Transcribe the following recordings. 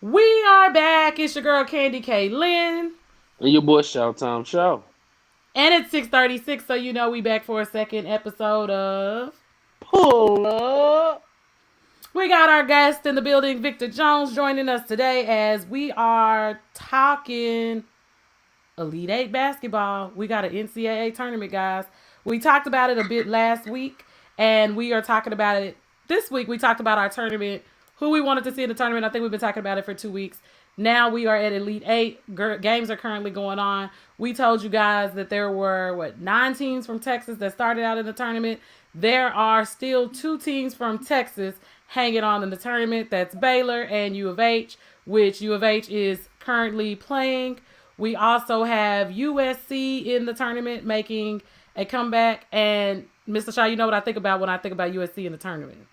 We are back. It's your girl Candy K. Lynn. And your boy Shout Time Show. And it's 6:36, so you know we back for a second episode of. Pull up. We got our guest in the building, Victor Jones, joining us today as we are talking Elite Eight basketball. We got an NCAA tournament, guys. We talked about it a bit last week, and we are talking about it this week. We talked about our tournament, who we wanted to see in the tournament. I think we've been talking about it for 2 weeks. Now we are at Elite Eight. Games are currently going on. We told you guys that there were, 9 teams from Texas that started out in the tournament. There are still 2 teams from Texas hanging on in the tournament. That's Baylor and U of H, which U of H is currently playing. We also have USC in the tournament making a comeback. And Mr. Shaw, you know what I think about when I think about USC in the tournament?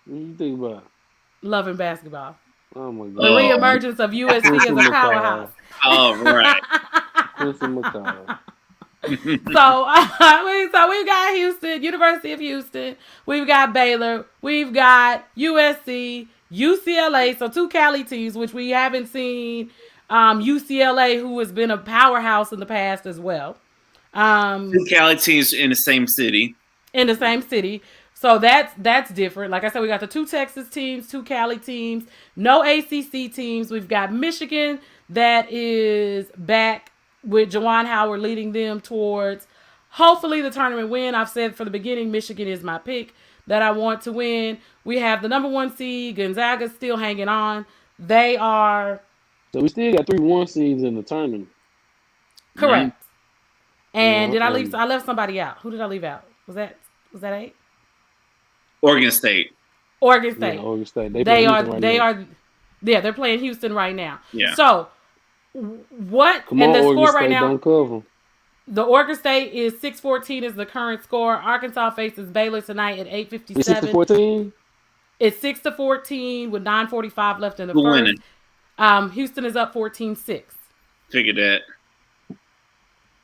What you think about? Loving basketball. Oh my The god. reemergence of USC as a powerhouse. All right. Quincy McCall. So we've got Houston, University of Houston. We've got Baylor. We've got USC, UCLA. So 2 Cali teams, which we haven't seen. UCLA, who has been a powerhouse in the past as well. 2 Cali teams in the same city. In the same city. So that's different. Like I said, we got the 2 Texas teams, 2 Cali teams, no ACC teams. We've got Michigan that is back with Juan Howard leading them towards hopefully the tournament win. I've said from the beginning, Michigan is my pick that I want to win. We have the number 1 seed, Gonzaga, still hanging on. They are... So we still got 3 1 seeds in the tournament. Correct. And Yeah, did I leave? I left somebody out. Who did I leave out? Was that 8? Oregon State. Oregon State. Yeah, Oregon State. They're playing Houston right now. Yeah. So what? Come and on, the Oregon score State, right now, don't cover. the Oregon State is 6-14 is the current score. Arkansas faces Baylor tonight at 8:57. It's 6-14. It's 6-14 with 9:45 left in the Who first. winning? Houston is up 14-6. Figured that.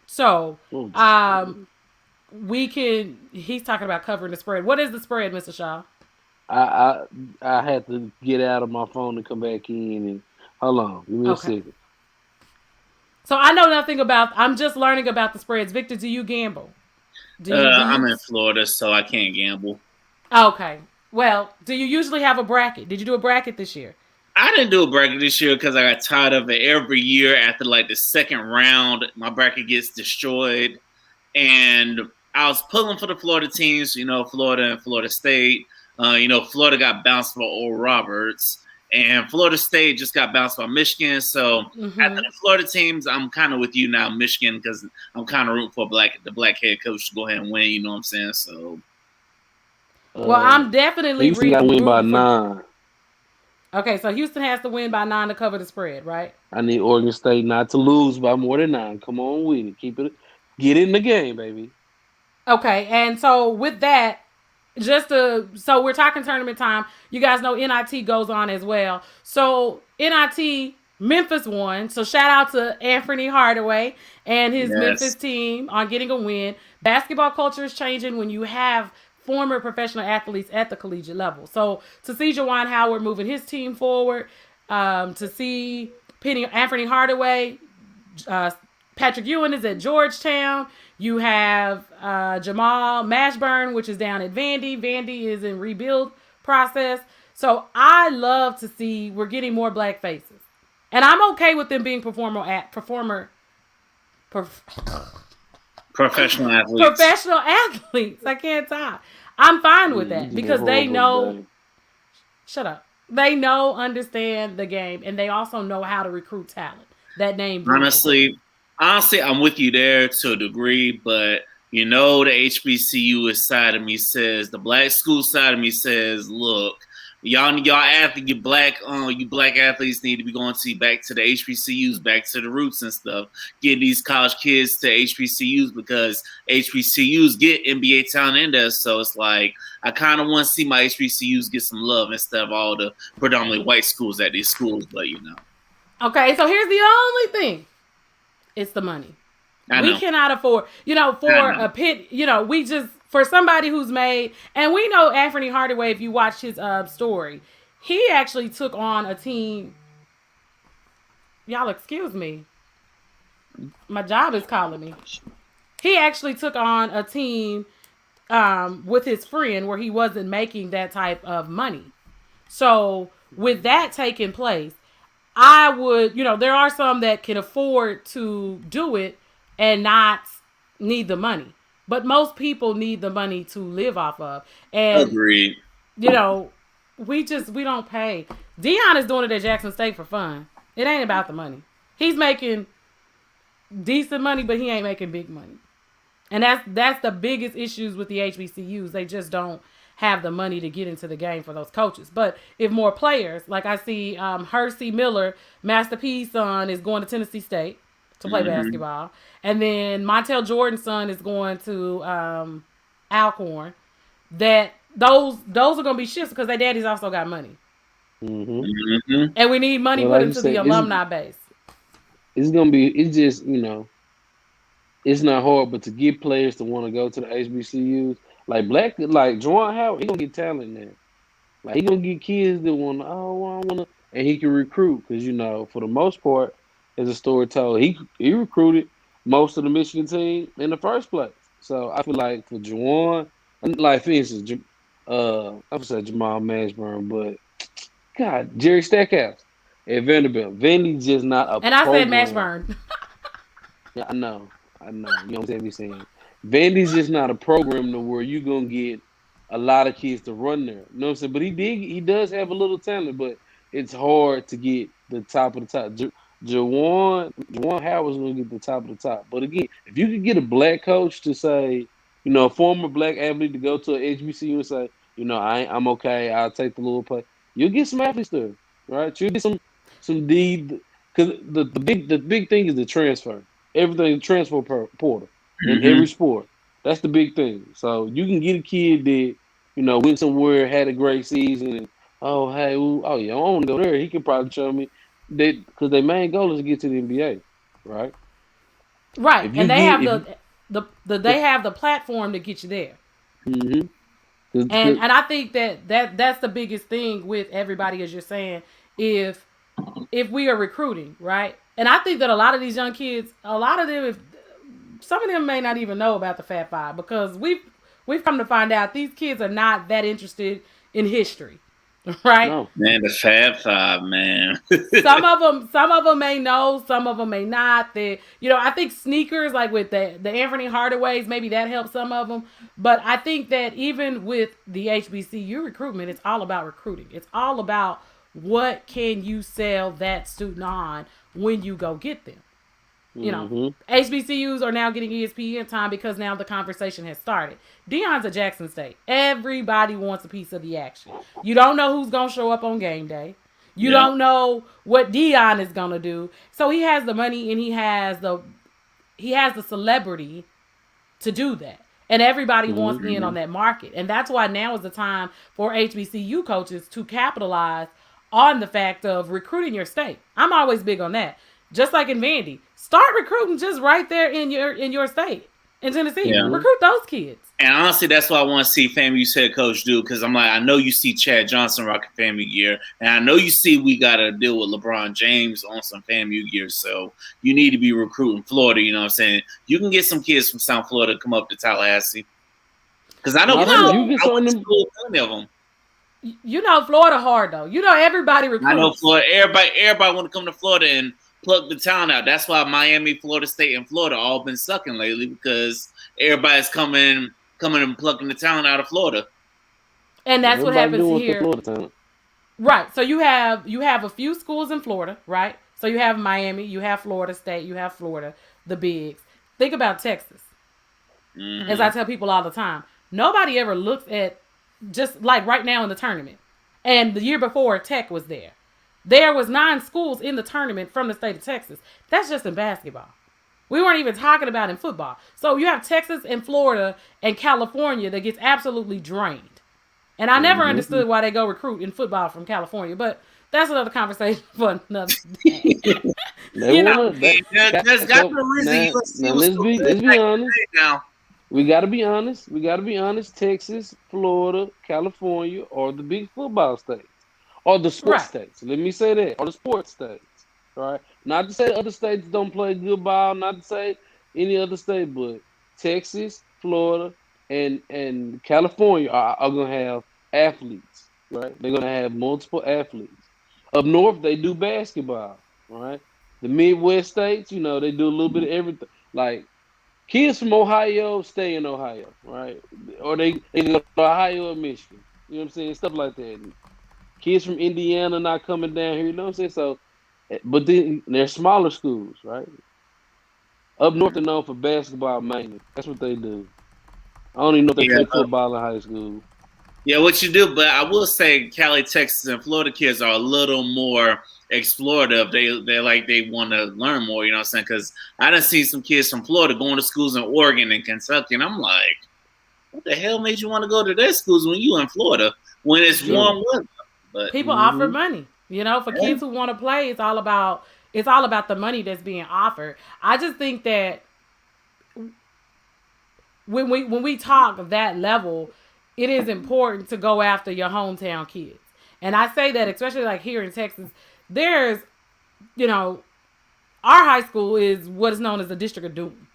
So we can. He's talking about covering the spread. What is the spread, Mr. Shaw? I had to get out of my phone to come back in and hold on. Give me a second. So I know nothing about. I'm just learning about the spreads. Victor, do you gamble? I'm in Florida, so I can't gamble. Okay. Well, do you usually have a bracket? Did you do a bracket this year? I didn't do a bracket this year because I got tired of it. Every year after like the second round, my bracket gets destroyed. And I was pulling for the Florida teams, Florida and Florida State. Florida got bounced by Oral Roberts. And Florida State just got bounced by Michigan. So after the Florida teams, I'm kind of with you now, Michigan, because I'm kind of rooting for the black head coach to go ahead and win. You know what I'm saying? So, well, I'm definitely Houston got to win by 9. Okay, so Houston has to win by 9 to cover the spread, right? I need Oregon State not to lose by more than 9. Come on with it. Keep it. Get in the game, baby. Okay, and so with that, so we're talking tournament time. You guys know NIT goes on as well. So NIT, Memphis won. So shout out to Anthony Hardaway and his Memphis team on getting a win. Basketball culture is changing when you have former professional athletes at the collegiate level. So to see Juwan Howard moving his team forward, to see Anthony Hardaway, Patrick Ewing is at Georgetown. You have Jamal Mashburn, which is down at Vandy. Vandy is in rebuild process. So I love to see we're getting more black faces. And I'm okay with them being professional athletes. Professional athletes. I can't talk. I'm fine with that because they know. Shut up. They know, understand the game, and they also know how to recruit talent. That name. Honestly, I'm with you there to a degree, but the HBCU side of me says, the black school side of me says, look, y'all athlete, you black athletes need to be going back to the HBCUs, back to the roots and stuff. Get these college kids to HBCUs because HBCUs get NBA talent in there. So it's like I kind of want to see my HBCUs get some love instead of all the predominantly white schools at these schools. But Okay, so here's the only thing: it's the money. We cannot afford, for a pit. For somebody who's made, and we know Anthony Hardaway, if you watch his story, he actually took on a team. Y'all excuse me. My job is calling me. He actually took on a team with his friend where he wasn't making that type of money. So with that taking place, I would, there are some that can afford to do it and not need the money. But most people need the money to live off of. And, Agreed. We don't pay. Dion is doing it at Jackson State for fun. It ain't about the money. He's making decent money, but he ain't making big money. And that's the biggest issues with the HBCUs. They just don't have the money to get into the game for those coaches. But if more players, like I see Hersey Miller, Master P's son, is going to Tennessee State to play basketball. And then Montel Jordan's son is going to Alcorn. That those are going to be shifts because their daddy's also got money. And we need money put into the alumni base. It's going to be, it's just, it's not hard, but to get players to want to go to the HBCUs, like Juan Howard, he gonna get talent there. Like he gonna get kids that want, I wanna, and he can recruit because for the most part, as a story told, he recruited most of the Michigan team in the first place. So I feel like for Juwan, like for instance, I would say Jamal Mashburn, but God, Jerry Stackhouse at Vanderbilt, Vandy's just not a. And I said Mashburn. Yeah, I know. You know what I'm saying? Vandy's just not a program to where you're going to get a lot of kids to run there. You know what I'm saying? But he does have a little talent, but it's hard to get the top of the top. Juwan Howard's going to get the top of the top. But again, if you could get a black coach to say, a former black athlete to go to an HBCU and say, I'm okay, I'll take the little play, you'll get some athletes there, right? You'll get some D. Because the big thing is the transfer. Everything transfer portal in every sport. That's the big thing. So you can get a kid that, went somewhere, had a great season, and I want to go there. He can probably show me that because their main goal is to get to the NBA, right? Right, and they have they have the platform to get you there. And I think that's the biggest thing with everybody, as you're saying, if we are recruiting, right? And I think that a lot of these young kids, some of them may not even know about the Fab Five because we've come to find out these kids are not that interested in history, right? No. Man, the Fab Five, man. some of them may know, some of them may not. I think sneakers, like with the Anthony Hardaways, maybe that helps some of them. But I think that even with the HBCU recruitment, it's all about recruiting. It's all about what can you sell that student on when you go get them. HBCUs are now getting ESPN time because now the conversation has started. Dion's at Jackson State. Everybody wants a piece of the action. You don't know who's going to show up on game day. You don't know what Dion is going to do. So he has the money and he has the celebrity to do that. And everybody wants in on that market. And that's why now is the time for HBCU coaches to capitalize on the fact of recruiting your state. I'm always big on that. Just like in Vandy, start recruiting just right there in your state, in Tennessee. Yeah. Recruit those kids. And honestly, that's what I want to see FAMU's head coach do, because I'm like, I know you see Chad Johnson rocking FAMU gear, and I know you see we got to deal with LeBron James on some FAMU gear, so you need to be recruiting Florida, you know what I'm saying? You can get some kids from South Florida to come up to Tallahassee. Because I know I went to school with plenty of them. Florida hard, though. Everybody recruits. I know Florida. Everybody want to come to Florida and pluck the talent out. That's why Miami, Florida State, and Florida all been sucking lately, because everybody's coming and plucking the talent out of Florida. And that's what happens here. Right. So you have a few schools in Florida, right? So you have Miami, you have Florida State, you have Florida, the bigs. Think about Texas. As I tell people all the time, nobody ever looks at, just like right now in the tournament. And the year before, Tech was there. There was 9 schools in the tournament from the state of Texas. That's just in basketball. We weren't even talking about in football. So you have Texas and Florida and California that gets absolutely drained. And I never understood why they go recruit in football from California, but that's another conversation for another day. There's got to be a reason. Let's be honest. Now. We got to be honest. Texas, Florida, California are the big football states. or the sports Right. states. Let me say that, or the sports states. Right? Not to say other states don't play good ball, not to say any other state, but Texas, Florida, and California are gonna have athletes. Right? They're gonna have multiple athletes. Up north, they do basketball. Right? The Midwest states, they do a little bit of everything. Like kids from Ohio stay in Ohio, right? Or they go to Ohio or Michigan. You know what I'm saying? Stuff like that. Kids from Indiana not coming down here. You know what I'm saying? So, but then they're smaller schools, right? Up north, they're known for basketball mainly. That's what they do. I don't even know if they Yeah, play football in high school. yeah, what you do, but I will say Cali, Texas, and Florida kids are a little more explorative. They want to learn more. You know what I'm saying? Because I done see some kids from Florida going to schools in Oregon and Kentucky, and I'm like, what the hell made you want to go to their schools when you in Florida when it's warm weather? But People offer money. For kids who want to play, it's all about the money that's being offered. I just think that when we talk of that level, it is important to go after your hometown kids. And I say that especially like here in Texas, there's, our high school is what is known as the District of Doom.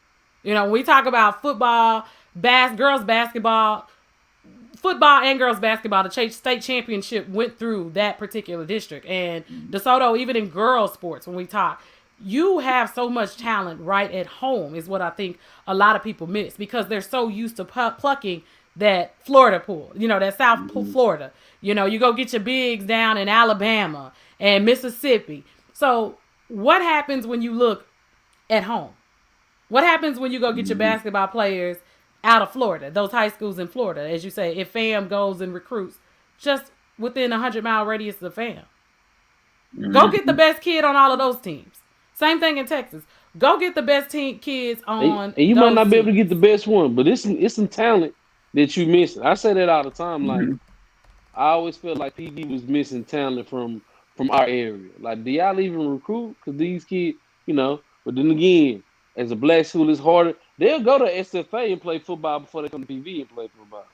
When we talk about football, girls basketball, football and girls basketball, the state championship went through that particular district. And DeSoto, even in girls sports, when we talk, you have so much talent right at home is what I think a lot of people miss because they're so used to plucking that Florida pool, that South Florida. You go get your bigs down in Alabama and Mississippi. So what happens when you look at home? What happens when you go get your basketball players out of Florida, those high schools in Florida? As you say, if FAM goes and recruits just within a 100-mile radius of FAM. Go get the best kid on all of those teams. Same thing in Texas. Go get the best kids on. And you might not be able to get the best one, but it's some talent that you missing. I say that all the time. Like I always felt like PV was missing talent from our area. Like, do y'all even recruit? Because these kids, But then again, as a black school, it's harder. They'll go to SFA and play football before they come to PV and play football.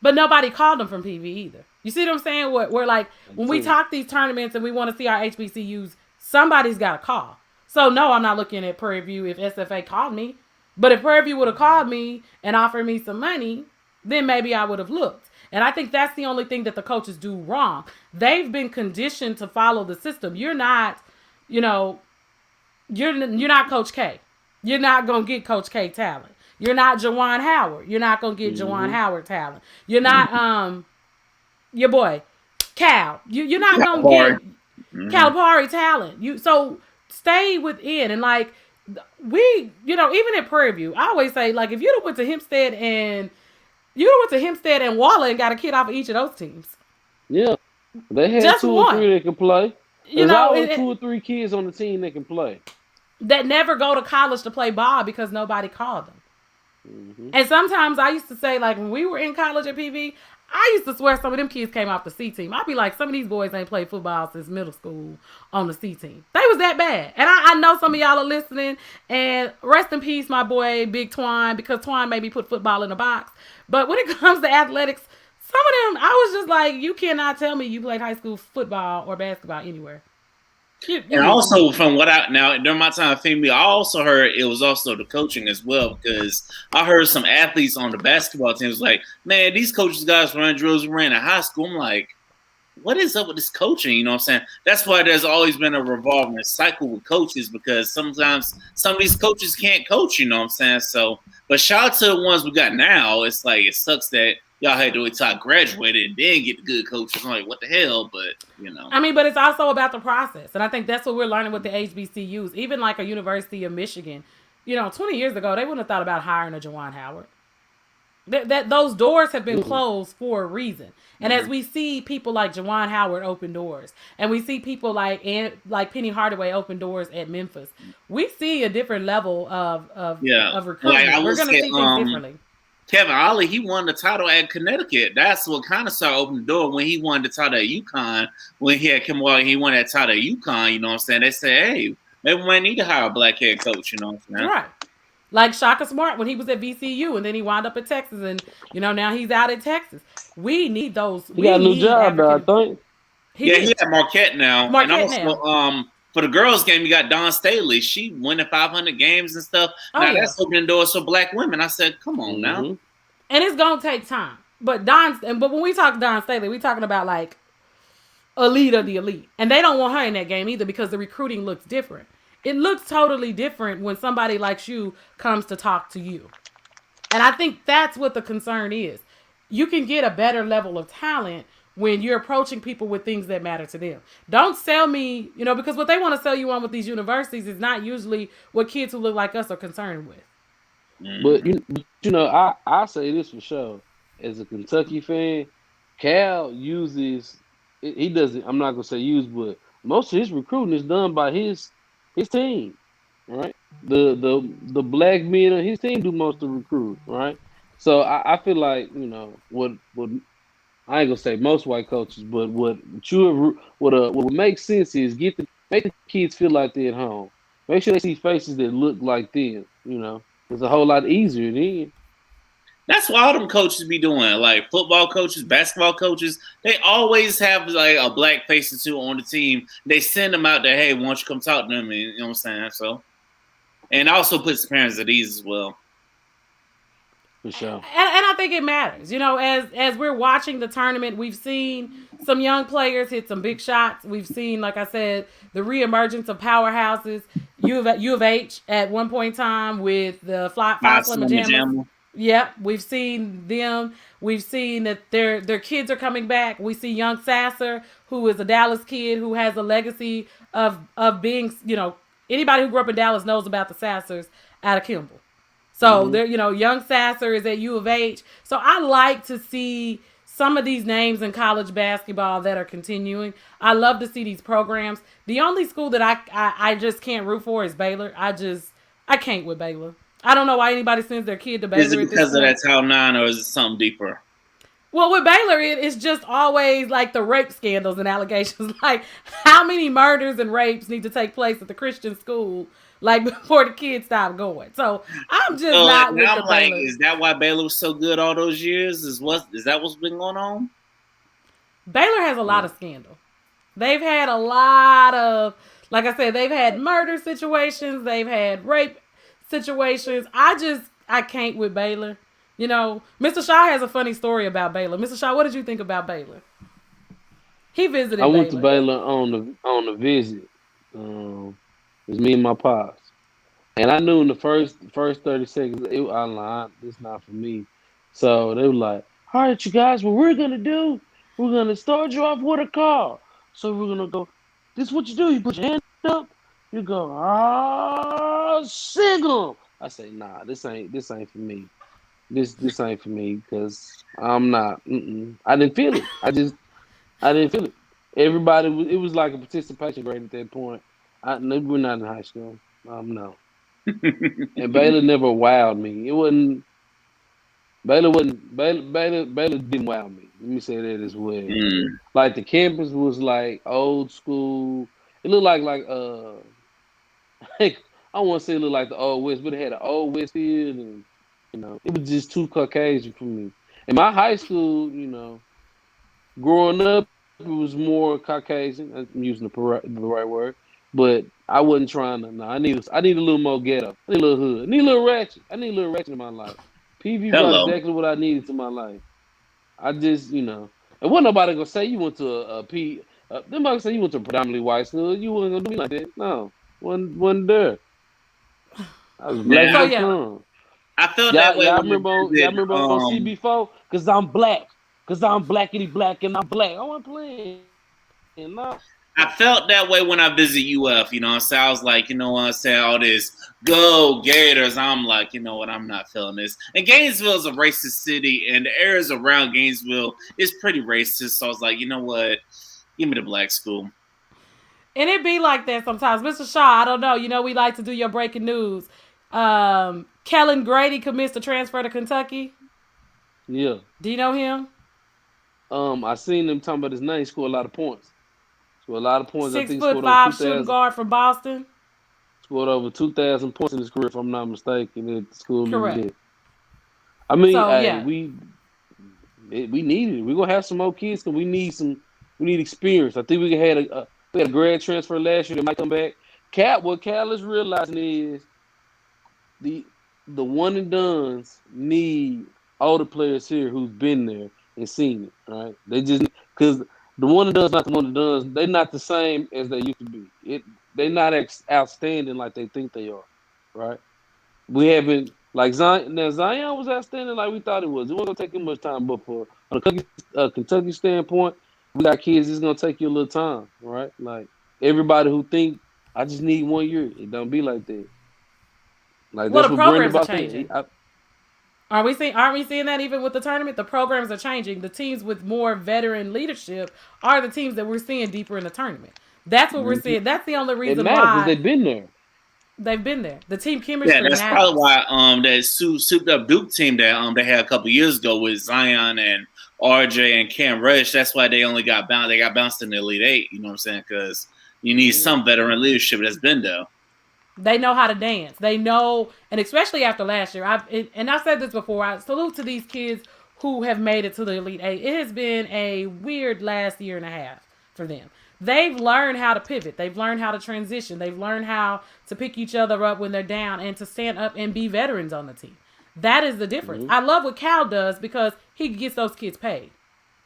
But nobody called them from PV either. You see what I'm saying? We're like, when we talk these tournaments and we want to see our HBCUs, somebody's got to call. So, no, I'm not looking at Prairie View if SFA called me. But if Prairie View would have called me and offered me some money, then maybe I would have looked. And I think that's the only thing that the coaches do wrong. They've been conditioned to follow the system. You're not, you're not Coach K. You're not going to get Coach K talent. You're not Juan Howard. You're not going to get Juan Howard talent. You're not your boy Cal. You're not going to get Calipari talent. So stay within. And like we, even at Prairie View, I always say, like, if you went to Hempstead and Waller and got a kid off of each of those teams. Yeah. They had just 2 one. or 3 that can play. There's always 2 or 3 kids on the team that can play. That never go to college to play ball because nobody called them. And sometimes I used to say, like, when we were in college at PV, I used to swear some of them kids came off the C team. I'd be like, some of these boys ain't played football since middle school on the C team. They was that bad. And I know some of y'all are listening. And rest in peace, my boy, Big Twine, because Twine made me put football in a box. But when it comes to athletics, some of them, I was just like, you cannot tell me you played high school football or basketball anywhere. And also, from what during my time at FAMU, I also heard it was also the coaching as well, because I heard some athletes on the basketball team was like, man, these coaches guys run drills we ran in high school. I'm like, what is up with this coaching? You know what I'm saying? That's why there's always been a revolving cycle with coaches, because sometimes some of these coaches can't coach, you know what I'm saying? So, but shout out to the ones we got now. It's like, it sucks that y'all had to wait till I graduated and then get the good coaches. I'm like, what the hell? But, I mean, but it's also about the process. And I think that's what we're learning with the HBCUs. Even like a University of Michigan, 20 years ago, they wouldn't have thought about hiring a Juwan Howard. Those doors have been closed for a reason. And as we see people like Juwan Howard open doors, and we see people like Penny Hardaway open doors at Memphis, we see a different level of recruitment. Like, we're going to see things differently. Kevin Ollie, he won the title at Connecticut. That's what kind of started opening the door when he won the title at UConn. When he had come out, he won that title at UConn. You know what I'm saying? They said, hey, maybe we might need to hire a black head coach. You know what I'm saying? Right. Like Shaka Smart when he was at VCU, and then he wound up at Texas, and now he's out at Texas. We need those. He got a new job, though, I think. He He did. at Marquette now. Marquette And now. also, for the girls' game, you got Dawn Staley. She winning 500 games and stuff. Oh, now yeah. that's opening doors for black women. I said, come on now. Mm-hmm. And it's gonna take time. But when we talk Dawn Staley, we talking about like elite of the elite. And they don't want her in that game either because the recruiting looks different. It looks totally different when somebody like you comes to talk to you. And I think that's what the concern is. You can get a better level of talent when you're approaching people with things that matter to them. Don't sell me, because what they want to sell you on with these universities is not usually what kids who look like us are concerned with. But I say this for sure. As a Kentucky fan, Cal uses he doesn't. I'm not gonna say use, but most of his recruiting is done by his team, right? The black men on his team do most of the recruiting, right? So I feel like what I ain't gonna say most white coaches, but what makes sense is make the kids feel like they're at home. Make sure they see faces that look like them. It's a whole lot easier then. That's what all them coaches be doing. Like football coaches, basketball coaches, they always have like a black face or two on the team. They send them out there, hey, why don't you come talk to them? And, you know what I'm saying? So, and also puts the parents at ease as well. For sure. And I think it matters. As we're watching the tournament, we've seen some young players hit some big shots. We've seen, like I said, the reemergence of powerhouses. U of H at one point in time with the Five Slimmer Jammers. Yep, we've seen them. We've seen that their kids are coming back. We see young Sasser, who is a Dallas kid who has a legacy of being, anybody who grew up in Dallas knows about the Sassers out of Kimball. So they're, young Sasser is at U of H. So I like to see some of these names in college basketball that are continuing. I love to see these programs. The only school that I just can't root for is Baylor. I can't with Baylor. I don't know why anybody sends their kid to Baylor. Is it because of that Title IX or is it something deeper? Well, with Baylor, it's just always like the rape scandals and allegations. Like, how many murders and rapes need to take place at the Christian school, like, before the kids stop going? So I'm just not with the Baylor. Is that why Baylor was so good all those years? Is that what's been going on? Baylor has a lot of scandal. They've had a lot of, like I said, they've had murder situations. They've had rape situations. I can't with Baylor. Mr. Shaw has a funny story about Baylor. Mr. Shaw, what did you think about Baylor? He visited Baylor. I went to Baylor on the visit. It was me and my pops. And I knew in the first 30 seconds, I lied, it's not for me. So they were like, all right, you guys, what we're going to do, we're going to start you off with a call. So we're going to go, this is what you do. You put your hand up. You go, sing them. I say, nah, this ain't for me. This ain't for me because I'm not. I didn't feel it. I didn't feel it. Everybody, it was like a participation grade at that point. We're not in high school. No. And Baylor never wowed me. It wasn't. Baylor didn't wow me. Let me say that as well. Like the campus was like old school. It looked like I don't want to say it looked like the Old West, but it had an Old West feel, and it was just too Caucasian for me. In my high school, growing up, it was more Caucasian. I'm using the right word, but I wasn't trying to. No, I need a little more ghetto. I need a little hood. I need a little ratchet. I need a little ratchet in my life. PV brought exactly what I needed to my life. I just, and wasn't nobody gonna say you went to nobody say you went to a predominantly white school. You wasn't gonna do me like that. No, wasn't there. I was black. So, yeah. I felt that way. Y'all remember on CB4? Cause I'm black. Cause I'm blackity black and I'm black. I wasn't playing. No. I felt that way when I visit UF, so I was like, I said all this, go Gators. I'm like, you know what, I'm not feeling this. And Gainesville is a racist city, and the areas around Gainesville is pretty racist. So I was like, you know what, give me the black school. And it be like that sometimes. Mr. Shaw, I don't know. We like to do your breaking news. Kellen Grady commits to transfer to Kentucky. Yeah. Do you know him? I seen him talking about his name. He scored a lot of points. Scored a lot of points. 6'5" shooting guard from Boston. Scored over 2,000 points in his career, if I'm not mistaken, at the school. Correct. I mean, we need it. We're gonna have some more kids because we need some We need experience. I think we had a grad transfer last year that might come back. What Cal is realizing is the the one and dones need all the players here who's been there and seen it. Right? They just because the one and dones not the one and dones. They're not the same as they used to be. They're not outstanding like they think they are. Right? We haven't like Zion. Now Zion was outstanding like we thought it was. It wasn't gonna take him much time, but for on a Kentucky standpoint, we got kids. It's gonna take you a little time, right? Like everybody who think I just need 1 year, it don't be like that. Like Well, that's the what Brandon programs are Boss said. changing. Aren't we seeing that even with the tournament? The programs are changing. The teams with more veteran leadership are the teams that we're seeing deeper in the tournament. That's what we're seeing. That's the only It reason matters because why they've been there. they've been there. The team Yeah, chemistry that's matters. probably why that souped up Duke team that they had a couple years ago with Zion and RJ and Cam Reddish. That's why they only got bounced. They got bounced in the Elite Eight. You know what I'm saying? Because you need some veteran leadership that's been there. They know how to dance. They know, and especially after last year, I've said this before. I salute to these kids who have made it to the Elite Eight. It has been a weird last year and a half for them. They've learned how to pivot. They've learned how to transition. They've learned how to pick each other up when they're down and to stand up and be veterans on the team. That is the difference. I love what Cal does because he gets those kids paid.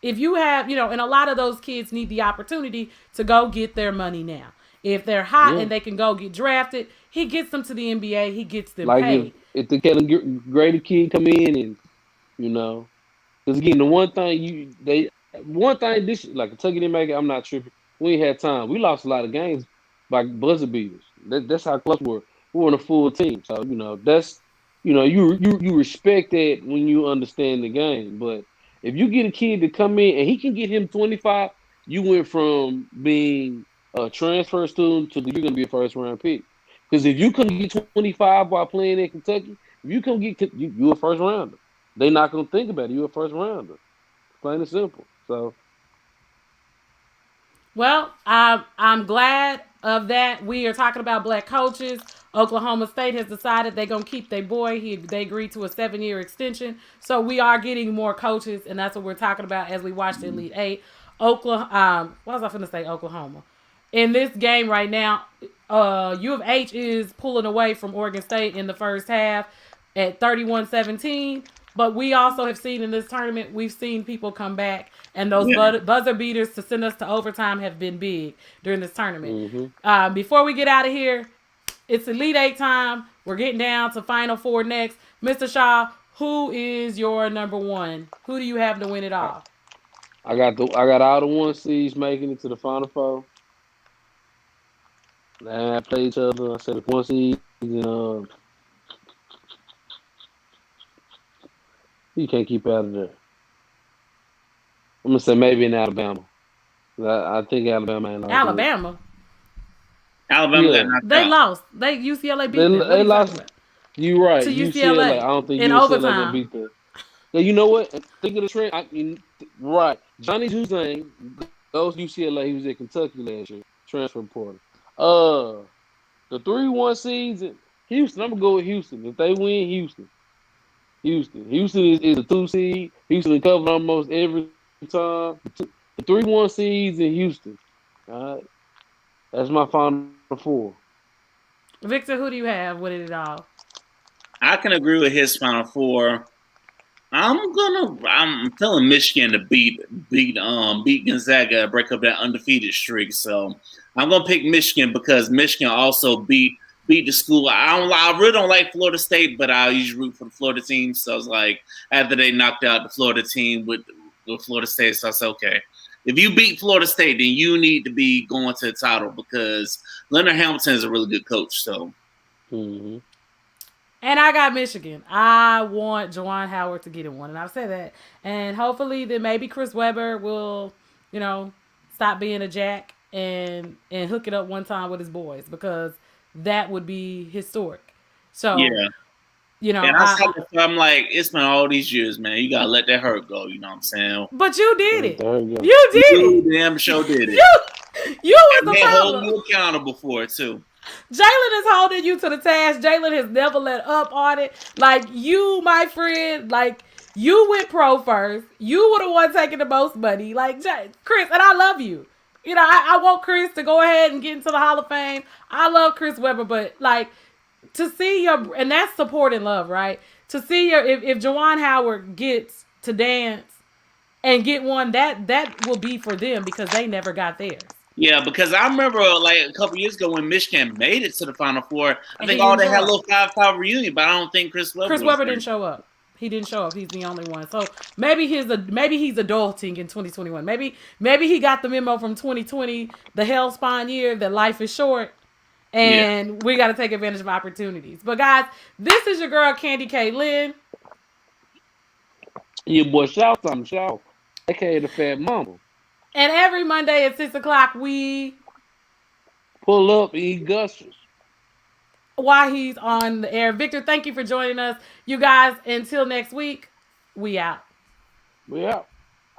If you have, and a lot of those kids need the opportunity to go get their money now. If they're hot and they can go get drafted, he gets them to the NBA. He gets them paid. Like if the Kellen Grady kid come in and because again the one thing this like Kentucky didn't make it. I'm not tripping. We ain't had time. We lost a lot of games by buzzer beaters. That's how close we were. We weren't a full team, so that's you respect that when you understand the game. But if you get a kid to come in and he can get him 25, you went from being a transfer student to you're going to be a first round pick. Because if you come get 25 while playing in Kentucky, if you come get you a first rounder. They're not going to think about it. You're a first rounder. Plain and simple. So. Well, I'm glad of that. We are talking about black coaches. Oklahoma State has decided they're going to keep their boy. They agreed to a 7-year extension. So we are getting more coaches, and that's what we're talking about as we watch the Elite Eight. Oklahoma. What was I going to say? Oklahoma. In this game right now, U of H is pulling away from Oregon State in the first half at 31-17. But we also have seen in this tournament, we've seen people come back. And those buzzer beaters to send us to overtime have been big during this tournament. Before we get out of here, it's Elite Eight time. We're getting down to Final Four next. Mr. Shaw, who is your number one? Who do you have to win it all? I got all the 1 seeds making it to the Final Four. I played each other. I said the 1 seed. You can't keep out of there. I'm gonna say maybe in Alabama. I think Alabama ain't like Alabama. They lost. UCLA beat them. They lost. You right. To UCLA. I don't think in UCLA overtime. gonna beat them. Yeah, you know what? Think of the trend. Right. Johnny Juzang goes to UCLA. He was at Kentucky last year. Transfer portal. The 3-1 seeds in Houston. I'm gonna go with Houston. If they win, Houston. Houston is a 2 seed. Houston covered almost every time. The 3-1 seeds in Houston. All right. That's my Final Four. Victor, who do you have winning it all? I can agree with his Final Four. I'm feeling Michigan to beat Gonzaga, break up that undefeated streak. So I'm gonna pick Michigan because Michigan also beat the school. I really don't like Florida State, but I usually root for the Florida team. So I was like, after they knocked out the Florida team with Florida State, so I said, okay, if you beat Florida State, then you need to be going to the title because Leonard Hamilton is a really good coach. So. Mm-hmm. And I got Michigan. I want Juan Howard to get in one. And I've said that. And hopefully then maybe Chris Webber will, stop being a jack and hook it up one time with his boys because that would be historic. So, yeah. And I'm like, it's been all these years, man. You got to let that hurt go. You know what I'm saying? But you did it. You did it. Damn sure did it. You was the problem. Hold you accountable for it, too. Jalen is holding you to the task. Jalen has never let up on it. Like, you, my friend, like, You went pro first. You were the one taking the most money. Like, Chris, and I love you. You know, I want Chris to go ahead and get into the Hall of Fame. I love Chris Webber, but like to see your, and that's support and love, right? To see your, if Juwan Howard gets to dance and get one, that will be for them because they never got theirs. Yeah, because I remember like a couple years ago when Michigan made it to the Final Four, I think all they had a little 5-5 reunion, but I don't think Chris Webber didn't show up. He didn't show up. He's the only one. So maybe he's adulting in 2021. Maybe he got the memo from 2020, the hellspawn year, that life is short, and we got to take advantage of opportunities. But guys, this is your girl Candy K. Lynn. Your boy Shout, aka the Fat Mama. And every Monday at 6:00 we pull up and eat gushers while he's on the air. Victor, thank you for joining us. You guys, until next week, we out. We out.